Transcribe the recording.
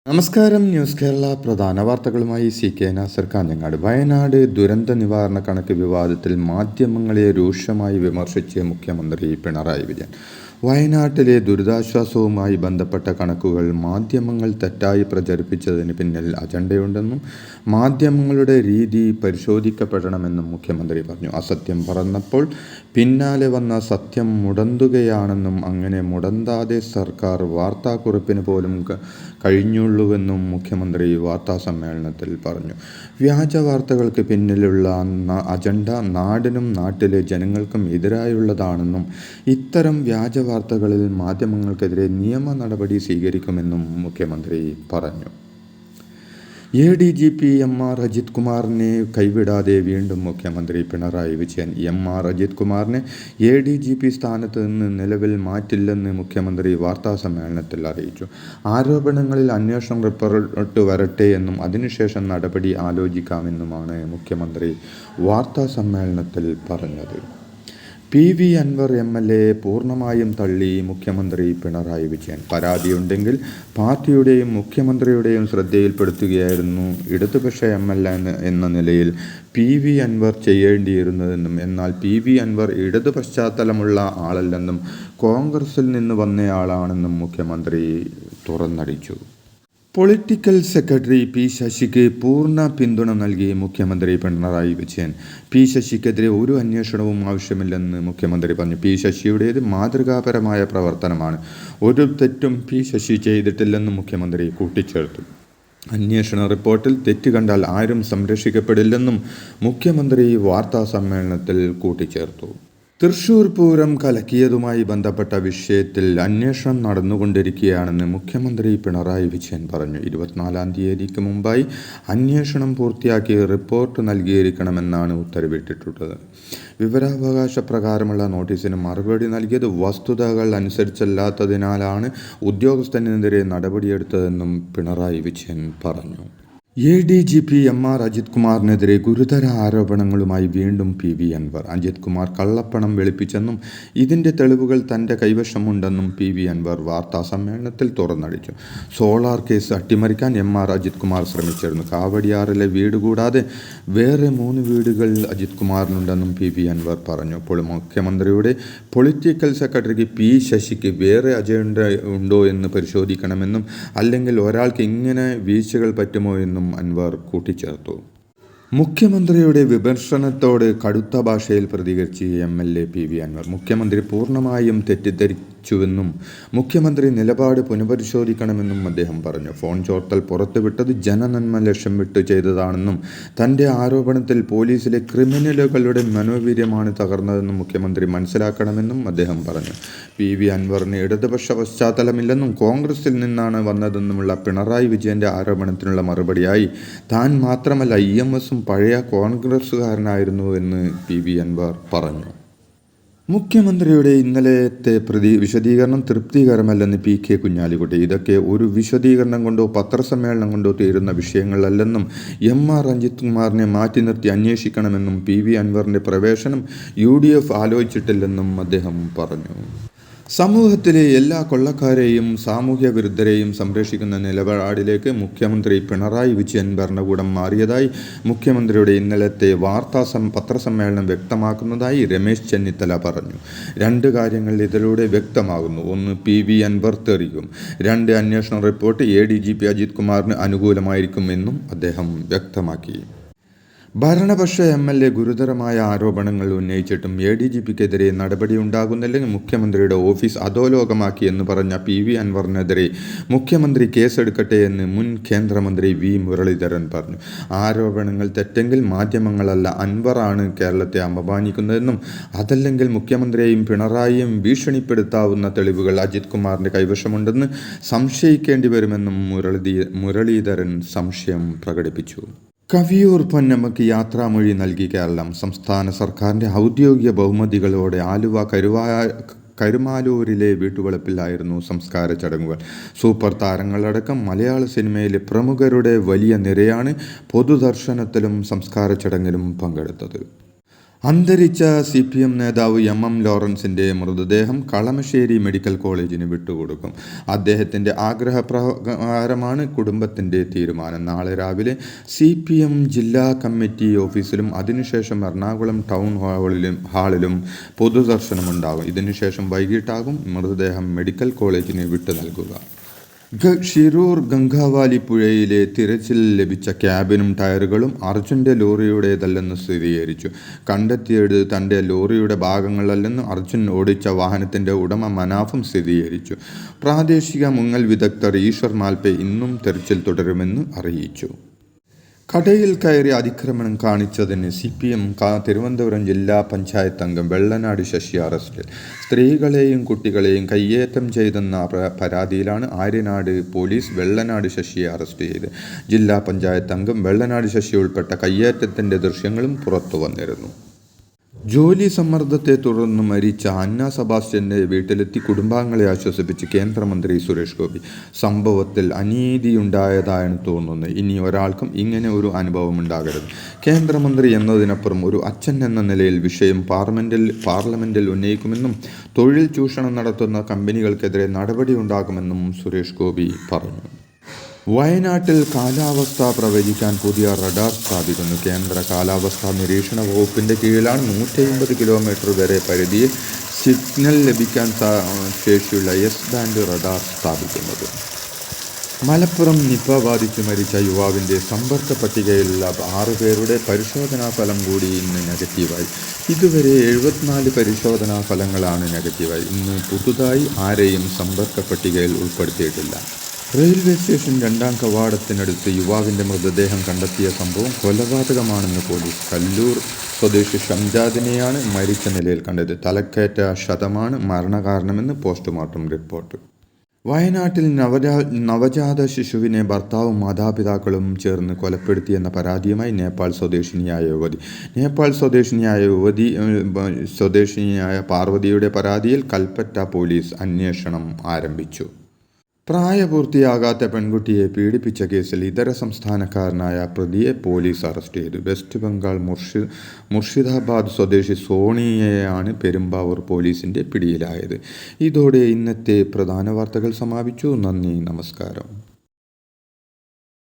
നമസ്കാരം. ന്യൂസ് കേരള പ്രധാന വാർത്തകളുമായി CK നാസർ കാഞ്ഞങ്ങാട്. വയനാട് ദുരന്ത നിവാരണ കണക്ക് വിവാദത്തിൽ മാധ്യമങ്ങളെ രൂക്ഷമായി വിമർശിച്ച് മുഖ്യമന്ത്രി പിണറായി വിജയൻ. വയനാട്ടിലെ ദുരിതാശ്വാസവുമായി ബന്ധപ്പെട്ട കണക്കുകൾ മാധ്യമങ്ങൾ തെറ്റായി പ്രചരിപ്പിച്ചതിന് പിന്നിൽ അജണ്ടയുണ്ടെന്നും മാധ്യമങ്ങളുടെ രീതി പരിശോധിക്കപ്പെടണമെന്നും മുഖ്യമന്ത്രി പറഞ്ഞു. അസത്യം പറഞ്ഞപ്പോൾ പിന്നാലെ വന്ന സത്യം മുടന്തുകയാണെന്നും അങ്ങനെ മുടന്താതെ സർക്കാർ വാർത്താക്കുറിപ്പിന് പോലും കഴിഞ്ഞുള്ളൂവെന്നും മുഖ്യമന്ത്രി വാർത്താസമ്മേളനത്തിൽ പറഞ്ഞു. വ്യാജ വാർത്തകൾക്ക് പിന്നിലുള്ള അജണ്ട നാടിനും നാട്ടിലെ ജനങ്ങൾക്കും എതിരായുള്ളതാണെന്നും ഇത്തരം വ്യാജ വാർത്തകളിൽ മാധ്യമങ്ങൾക്കെതിരെ നിയമ നടപടി സ്വീകരിക്കുമെന്നും മുഖ്യമന്ത്രി പറഞ്ഞു. ADGP MR അജിത് കുമാറിനെ കൈവിടാതെ വീണ്ടും മുഖ്യമന്ത്രി പിണറായി വിജയൻ. MR അജിത് കുമാറിനെ ADGP സ്ഥാനത്ത് നിന്ന് നിലവിൽ മാറ്റില്ലെന്ന് മുഖ്യമന്ത്രി വാർത്താസമ്മേളനത്തിൽ അറിയിച്ചു. ആരോപണങ്ങളിൽ അന്വേഷണം റിപ്പോർട്ട് വരട്ടെ എന്നും അതിനുശേഷം നടപടി ആലോചിക്കാമെന്നുമാണ് മുഖ്യമന്ത്രി വാർത്താസമ്മേളനത്തിൽ പറഞ്ഞത്. PV അൻവർ MLA പൂർണ്ണമായും തള്ളി മുഖ്യമന്ത്രി പിണറായി വിജയൻ. പരാതിയുണ്ടെങ്കിൽ പാർട്ടിയുടെയും മുഖ്യമന്ത്രിയുടെയും ശ്രദ്ധയിൽപ്പെടുത്തുകയായിരുന്നു ഇടതുപക്ഷ MLA എന്ന നിലയിൽ PV അൻവർ ചെയ്യേണ്ടിയിരുന്നതെന്നും എന്നാൽ PV അൻവർ ഇടതു പശ്ചാത്തലമുള്ള ആളല്ലെന്നും കോൺഗ്രസിൽ നിന്ന് വന്നയാളാണെന്നും മുഖ്യമന്ത്രി തുറന്നടിച്ചു. പൊളിറ്റിക്കൽ സെക്രട്ടറി P ശശിക്ക് പൂർണ്ണ പിന്തുണ നൽകി മുഖ്യമന്ത്രി പിണറായി വിജയൻ. P ശശിക്കെതിരെ ഒരു അന്വേഷണവും ആവശ്യമില്ലെന്ന് മുഖ്യമന്ത്രി പറഞ്ഞു. P ശശിയുടേത് മാതൃകാപരമായ പ്രവർത്തനമാണ്. ഒരു തെറ്റും P ശശി ചെയ്തിട്ടില്ലെന്ന് മുഖ്യമന്ത്രി കൂട്ടിച്ചേർത്തു. അന്വേഷണ റിപ്പോർട്ടിൽ തെറ്റ് കണ്ടാൽ ആരും സംരക്ഷിക്കപ്പെടില്ലെന്നും മുഖ്യമന്ത്രി വാർത്താസമ്മേളനത്തിൽ കൂട്ടിച്ചേർത്തു. തൃശൂർ പൂരം കലക്കിയതുമായി ബന്ധപ്പെട്ട വിഷയത്തിൽ അന്വേഷണം നടന്നുകൊണ്ടിരിക്കുകയാണെന്ന് മുഖ്യമന്ത്രി പിണറായി വിജയൻ പറഞ്ഞു. 24-ാം തീയതിക്ക് മുമ്പായി അന്വേഷണം പൂർത്തിയാക്കി റിപ്പോർട്ട് നൽകിയിരിക്കണമെന്നാണ് ഉത്തരവിട്ടിട്ടുള്ളത്. വിവരാവകാശ പ്രകാരമുള്ള നോട്ടീസിന് മറുപടി നൽകിയത് വസ്തുതകൾ അനുസരിച്ചല്ലാത്തതിനാലാണ് ഉദ്യോഗസ്ഥനെതിരെ നടപടിയെടുത്തതെന്നും പിണറായി വിജയൻ പറഞ്ഞു. ADGP MR അജിത് കുമാറിനെതിരെ ഗുരുതര ആരോപണങ്ങളുമായി വീണ്ടും PV അൻവർ. അജിത് കുമാർ കള്ളപ്പണം വെളുപ്പിച്ചെന്നും ഇതിൻ്റെ തെളിവുകൾ തൻ്റെ കൈവശമുണ്ടെന്നും PV അൻവർ വാർത്താസമ്മേളനത്തിൽ തുറന്നടിച്ചു. സോളാർ കേസ് അട്ടിമറിക്കാൻ MR അജിത് കുമാർ ശ്രമിച്ചിരുന്നു. കാവടിയാറിലെ വീട് കൂടാതെ വേറെ 3 വീടുകൾ അജിത് കുമാറിനുണ്ടെന്നും PV അൻവർ പറഞ്ഞു. അപ്പോൾ മുഖ്യമന്ത്രിയുടെ പൊളിറ്റിക്കൽ സെക്രട്ടറിക്ക് P ശശിക്ക് വേറെ അജണ്ട ഉണ്ടോ എന്ന് പരിശോധിക്കണമെന്നും അല്ലെങ്കിൽ ഒരാൾക്ക് ഇങ്ങനെ വീഴ്ചകൾ പറ്റുമോ എന്നും അൻവർ കൂട്ടിച്ചേർത്തു. മുഖ്യമന്ത്രിയുടെ വിമർശനത്തോട് കടുത്ത ഭാഷയിൽ പ്രതികരിച്ച് MLA PV അൻവർ. മുഖ്യമന്ത്രി പൂർണ്ണമായും തെറ്റിദ്ധരിച്ചുവെന്നും മുഖ്യമന്ത്രി നിലപാട് പുനഃപരിശോധിക്കണമെന്നും അദ്ദേഹം പറഞ്ഞു. ഫോൺ ചോർത്തൽ പുറത്തുവിട്ടത് ജനനന്മ ലക്ഷ്യം വിട്ട് ചെയ്തതാണെന്നും തൻ്റെ ആരോപണത്തിൽ പോലീസിലെ ക്രിമിനലുകളുടെ മനോവീര്യമാണ് തകർന്നതെന്നും മുഖ്യമന്ത്രി മനസ്സിലാക്കണമെന്നും അദ്ദേഹം പറഞ്ഞു. PV അൻവറിന് ഇടതുപക്ഷ പശ്ചാത്തലമില്ലെന്നും കോൺഗ്രസിൽ നിന്നാണ് വന്നതെന്നുമുള്ള പിണറായി വിജയൻ്റെ ആരോപണത്തിനുള്ള മറുപടിയായി താൻ മാത്രമല്ല EMS പഴയ കോൺഗ്രസ്സുകാരനായിരുന്നു എന്ന് PV അൻവർ പറഞ്ഞു. മുഖ്യമന്ത്രിയുടെ ഇന്നലത്തെ വിശദീകരണം തൃപ്തികരമല്ലെന്ന് PK കുഞ്ഞാലിക്കുട്ടി. ഇതൊക്കെ ഒരു വിശദീകരണം കൊണ്ടോ പത്രസമ്മേളനം കൊണ്ടോ തീരുന്ന വിഷയങ്ങളല്ലെന്നും MR അജിത് കുമാറിനെ മാറ്റി നിർത്തി അന്വേഷിക്കണമെന്നും PV അൻവറിൻ്റെ പ്രവേശനം UDF ആലോചിച്ചിട്ടില്ലെന്നും അദ്ദേഹം പറഞ്ഞു. സമൂഹത്തിലെ എല്ലാ കൊള്ളക്കാരെയും സാമൂഹ്യ വിരുദ്ധരെയും സംരക്ഷിക്കുന്ന നിലപാടിലേക്ക് മുഖ്യമന്ത്രി പിണറായി വിജയൻ ഭരണകൂടം മാറിയതായി മുഖ്യമന്ത്രിയുടെ ഇന്നലത്തെ പത്രസമ്മേളനം വ്യക്തമാക്കുന്നതായി രമേശ് ചെന്നിത്തല പറഞ്ഞു. 2 കാര്യങ്ങൾ ഇതിലൂടെ വ്യക്തമാകുന്നു. 1, PV അൻവർ തെറിയും. 2, അന്വേഷണ റിപ്പോർട്ട് ADGP അജിത് കുമാറിന് അനുകൂലമായിരിക്കുമെന്നും അദ്ദേഹം വ്യക്തമാക്കി. ഭരണപക്ഷ MLA ഗുരുതരമായ ആരോപണങ്ങൾ ഉന്നയിച്ചിട്ടും ADGPക്കെതിരെ നടപടിയുണ്ടാകുന്നില്ലെങ്കിൽ മുഖ്യമന്ത്രിയുടെ ഓഫീസ് അധോലോകമാക്കി എന്ന് പറഞ്ഞ PV അൻവറിനെതിരെ മുഖ്യമന്ത്രി കേസെടുക്കട്ടെ എന്ന് മുൻ കേന്ദ്രമന്ത്രി V മുരളീധരൻ പറഞ്ഞു. ആരോപണങ്ങൾ തെറ്റെങ്കിൽ മാധ്യമങ്ങളല്ല അൻവറാണ് കേരളത്തെ അപമാനിക്കുന്നതെന്നും അതല്ലെങ്കിൽ മുഖ്യമന്ത്രിയെയും പിണറായിയും ഭീഷണിപ്പെടുത്താവുന്ന തെളിവുകൾ അജിത് കുമാറിൻ്റെ കൈവശമുണ്ടെന്ന് സംശയിക്കേണ്ടി വരുമെന്നും മുരളീധരൻ സംശയം പ്രകടിപ്പിച്ചു. കവിയൂർ പൊന്നമ്മയ്ക്ക് യാത്രാമൊഴി നൽകി കേരളം. സംസ്ഥാന സർക്കാരിൻ്റെ ഔദ്യോഗിക ബഹുമതികളോടെ ആലുവ കരുമാലൂരിലെ വീട്ടുവളപ്പിലായിരുന്നു സംസ്കാര ചടങ്ങുകൾ. സൂപ്പർ താരങ്ങളടക്കം മലയാള സിനിമയിലെ പ്രമുഖരുടെ വലിയ നിരയാണ് പൊതുദർശനത്തിലും സംസ്കാര ചടങ്ങിലും പങ്കെടുത്തത്. അന്തരിച്ച CPM നേതാവ് MM ലോറൻസിൻ്റെ മൃതദേഹം കളമശ്ശേരി മെഡിക്കൽ കോളേജിന് വിട്ടുകൊടുക്കും. അദ്ദേഹത്തിൻ്റെ ആഗ്രഹപ്രകാരമാണ് കുടുംബത്തിൻ്റെ തീരുമാനം. നാളെ രാവിലെ CPM ജില്ലാ കമ്മിറ്റി ഓഫീസിലും അതിനുശേഷം എറണാകുളം ടൗൺ ഹാളിലും പൊതുദർശനമുണ്ടാകും. ഇതിനുശേഷം വൈകിട്ടാകും മൃതദേഹം മെഡിക്കൽ കോളേജിന് വിട്ടു നൽകുക. ഷിരൂർ ഗംഗാവാലി പുഴയിലെ തിരച്ചിൽ ലഭിച്ച ക്യാബിനും ടയറുകളും അർജുൻ്റെ ലോറിയുടേതല്ലെന്ന് സ്ഥിരീകരിച്ചു. കണ്ടെത്തിയത് തൻ്റെ ലോറിയുടെ ഭാഗങ്ങളല്ലെന്ന് അർജുൻ ഓടിച്ച വാഹനത്തിൻ്റെ ഉടമ മനാഫും സ്ഥിരീകരിച്ചു. പ്രാദേശിക മുങ്ങൽ വിദഗ്ധർ ഈശ്വർ മാൽപെ ഇന്നും തെരച്ചിൽ തുടരുമെന്ന് അറിയിച്ചു. കടയിൽ കയറി അതിക്രമണം കാണിച്ചതിന് CPM തിരുവനന്തപുരം ജില്ലാ പഞ്ചായത്ത് അംഗം വെള്ളനാട് ശശി അറസ്റ്റിൽ. സ്ത്രീകളെയും കുട്ടികളെയും കയ്യേറ്റം ചെയ്തെന്ന പരാതിയിലാണ് ആര്യനാട് പോലീസ് വെള്ളനാട് ശശിയെ അറസ്റ്റ് ചെയ്തത്. ജില്ലാ പഞ്ചായത്ത് അംഗം വെള്ളനാട് ശശി ഉൾപ്പെട്ട കയ്യേറ്റത്തിൻ്റെ ദൃശ്യങ്ങളും പുറത്തു വന്നിരുന്നു. ജോലി സമ്മർദ്ദത്തെ തുടർന്ന് മരിച്ച അന്ന സെബാസ്റ്റ്യൻ്റെ വീട്ടിലെത്തി കുടുംബാംഗങ്ങളെ ആശ്വസിപ്പിച്ച് കേന്ദ്രമന്ത്രി സുരേഷ് ഗോപി. സംഭവത്തിൽ അനീതിയുണ്ടായതായാണ് തോന്നുന്നത്. ഇനി ഒരാൾക്കും ഇങ്ങനെ ഒരു അനുഭവം ഉണ്ടാകരുത്. കേന്ദ്രമന്ത്രി എന്നതിനപ്പുറം ഒരു അച്ഛൻ എന്ന നിലയിൽ വിഷയം പാർലമെന്റിൽ ഉന്നയിക്കുമെന്നും തൊഴിൽ ചൂഷണം നടത്തുന്ന കമ്പനികൾക്കെതിരെ നടപടിയുണ്ടാകുമെന്നും സുരേഷ് ഗോപി പറഞ്ഞു. വയനാട്ടിൽ കാലാവസ്ഥ പ്രവചിക്കാൻ പുതിയ റഡാർ സ്ഥാപിക്കുന്നു. കേന്ദ്ര കാലാവസ്ഥാ നിരീക്ഷണ വകുപ്പിൻ്റെ കീഴിലാണ് 150 കിലോമീറ്റർ വരെ പരിധിയിൽ സിഗ്നൽ ലഭിക്കാൻ ശേഷിയുള്ള S-ബാൻഡ് റഡാർ സ്ഥാപിക്കുന്നത്. മലപ്പുറം നിപ ബാധിച്ച് മരിച്ച യുവാവിൻ്റെ സമ്പർക്ക പട്ടികയിലുള്ള 6 പേരുടെ പരിശോധനാ ഫലം കൂടി ഇന്ന് നെഗറ്റീവായി. ഇതുവരെ 74 പരിശോധനാ ഫലങ്ങളാണ് നെഗറ്റീവായി. ഇന്ന് പുതുതായി ആരെയും സമ്പർക്ക പട്ടികയിൽ ഉൾപ്പെടുത്തിയിട്ടില്ല. റെയിൽവേ സ്റ്റേഷൻ 2-ാം കവാടത്തിനടുത്ത് യുവാവിൻ്റെ മൃതദേഹം കണ്ടെത്തിയ സംഭവം കൊലപാതകമാണെന്ന് പോലീസ്. കല്ലൂർ സ്വദേശി ഷംജാദിനെയാണ് മരിച്ച നിലയിൽ കണ്ടത്. തലക്കേറ്റ ക്ഷതമാണ് മരണകാരണമെന്ന് പോസ്റ്റ്മോർട്ടം റിപ്പോർട്ട്. വയനാട്ടിൽ നവജാത ശിശുവിനെ ഭർത്താവും മാതാപിതാക്കളും ചേർന്ന് കൊലപ്പെടുത്തിയെന്ന പരാതിയുമായി നേപ്പാൾ സ്വദേശിനിയായ പാർവതിയുടെ പരാതിയിൽ കൽപ്പറ്റ പോലീസ് അന്വേഷണം ആരംഭിച്ചു. പ്രായപൂർത്തിയാകാത്ത പെൺകുട്ടിയെ പീഡിപ്പിച്ച കേസിൽ ഇതര സംസ്ഥാനക്കാരനായ പ്രതിയെ പോലീസ് അറസ്റ്റ് ചെയ്തു. വെസ്റ്റ് ബംഗാൾ മുർഷിദാബാദ് സ്വദേശി സോണിയെയാണ് പെരുമ്പാവൂർ പോലീസിൻ്റെ പിടിയിലായത്. ഇതോടെ ഇന്നത്തെ പ്രധാന വാർത്തകൾ സമാപിച്ചു. നന്ദി, നമസ്കാരം.